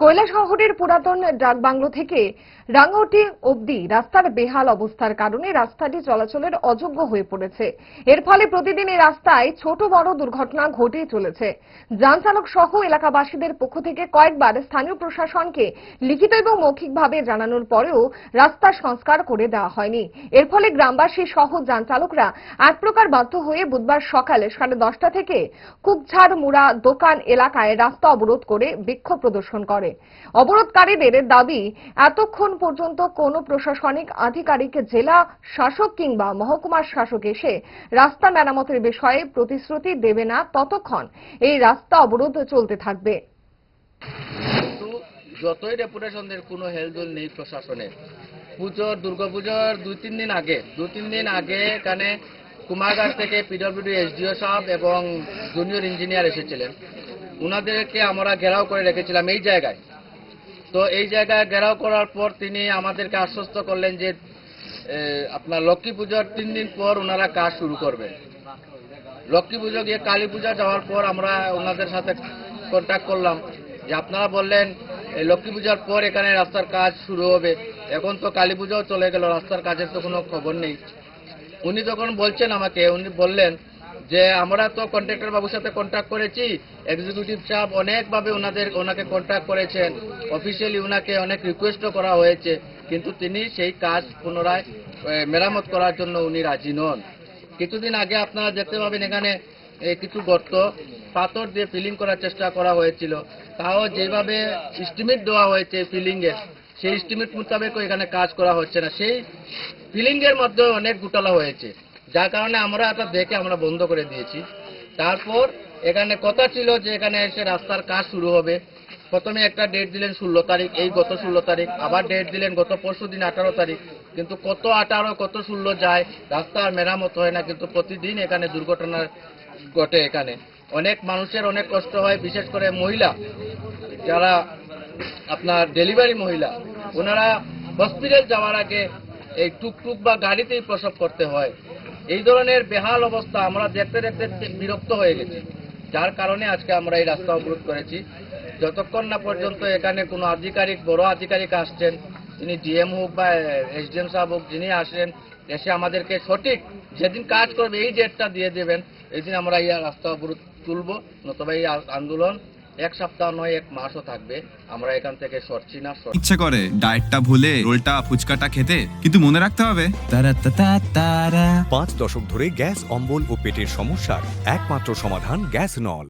কৈলাসহরের পুরাতন ডাকবাংলো থেকে রাঙ্গাউটি অবধি রাস্তার বেহাল অবস্থার কারণে রাস্তাটি চলাচলের অযোগ্য হয়ে পড়েছে। এর ফলে প্রতিদিন এই রাস্তায় ছোট বড় দুর্ঘটনা ঘটেই চলেছে। যান চালক সহ এলাকাবাসীদের পক্ষ থেকে কয়েকবার স্থানীয় প্রশাসনকে লিখিত এবং মৌখিকভাবে জানানোর পরেও রাস্তা সংস্কার করে দেওয়া হয়নি। এর ফলে গ্রামবাসী সহ যান চালকরা এক প্রকার বাধ্য হয়ে বুধবার সকালে 10:30 থেকে কুকঝাড় মুড়া দোকান এলাকায় রাস্তা অবরোধ করে বিক্ষোভ প্রদর্শন করে। অবরোধকারীদের দাবি, এতক্ষণ পর্যন্ত কোনো প্রশাসনিক আধিকারিক, জেলা শাসক কিংবা মহকুমার শাসক এসে রাস্তা মেরামতের বিষয়ে প্রতিশ্রুতি দেবে না, ততক্ষণ এই রাস্তা অবরোধ চলতে থাকবে। যতই রেপুটেশন দের কোনো হেলদোল নেই প্রশাসনের। দুর্গাপুজোর দু তিন দিন আগে এখানে কুমারঘাট থেকে পিডব্লিউডি এসডিও সাহেব এবং জুনিয়র ইঞ্জিনিয়ার এসেছিলেন। উনাদেরকে আমরা ঘেরাও করে রেখেছিলাম এই জায়গায়। তো এই জায়গায় ঘেরাও করার পর তিনি আমাদেরকে আশ্বস্ত করলেন যে আপনার লক্ষ্মী পুজোর 3 দিন পর ওনারা কাজ শুরু করবেন। লক্ষ্মী পুজো গিয়ে কালী পূজা যাওয়ার পর আমরা ওনাদের সাথে কন্ট্যাক্ট করলাম যে আপনারা বললেন লক্ষ্মী পূজার পর এখানে রাস্তার কাজ শুরু হবে। এখন তো কালী পূজাও চলে গেল, রাস্তার কাজের তো কোনো খবর নেই। উনি যখন বলছেন আমাকে, উনি বললেন যে আমরা তো কন্ট্রাক্টর বাবুর সাথে কন্ট্যাক্ট করেছি, এক্সিকিউটিভ সাহেব অনেকভাবে ওনাকে কন্ট্যাক্ট করেছেন, অফিসিয়ালি ওনাকে অনেক রিকোয়েস্টও করা হয়েছে, কিন্তু তিনি সেই কাজ পুনরায় মেরামত করার জন্য উনি রাজি নন। কিছুদিন আগে আপনারা দেখতে পাবেন এখানে কিছু গর্ত পাথর দিয়ে ফিলিং করার চেষ্টা করা হয়েছিল, তাও যেভাবে এস্টিমেট দেওয়া হয়েছে ফিলিংয়ের, সেই এস্টিমেট মোতাবেক এখানে কাজ করা হচ্ছে না। সেই ফিলিংয়ের মধ্যে অনেক ঘোটালা হয়েছে, যার কারণে আমরা এটা দেখে আমরা বন্ধ করে দিয়েছি। তারপর এখানে কথা ছিল যে এখানে এসে রাস্তার কাজ শুরু হবে। প্রথমে একটা ডেট দিলেন 16 তারিখ, এই গত 16 তারিখ, আবার ডেট দিলেন গত পরশু দিন 18 তারিখ, কিন্তু কত 18 কত 16 যায়, রাস্তার মেরামত হয় না। কিন্তু প্রতিদিন এখানে দুর্ঘটনা ঘটে। এখানে অনেক মানুষের অনেক কষ্ট হয়, বিশেষ করে মহিলা যারা আপনার ডেলিভারি মহিলা, ওনারা হসপিটাল যাওয়ার আগে এই টুকটুক বা গাড়িতেই প্রসব করতে হয়। এই ধরনের বেহাল অবস্থা আমরা দেখতে দেখতে বিরক্ত হয়ে গেছি, যার কারণে আজকে আমরা এই রাস্তা অবরোধ করেছি। যতক্ষণ না পর্যন্ত এখানে কোনো আধিকারিক, বড় আধিকারিক আসছেন, তিনি ডিএম হোক বা এসডিএম সাহেব হোক, যিনি আসেন এসে আমাদেরকে সঠিক যেদিন কাজ করবে এই ডেটটা দিয়ে দেবেন, এই দিন আমরা এই রাস্তা অবরোধ তুলব। নতুবা এই আন্দোলন 1 সপ্তাহ নয় 1 মাসও থাকবে। আমরা এখান থেকে সরছি না। ইচ্ছে করে ডায়েটটা ভুলে রোলটা ফুচকাটা খেতে, কিন্তু মনে রাখতে হবে 5 দশক ধরে গ্যাস, অম্বল ও পেটের সমস্যার একমাত্র সমাধান গ্যাস নল।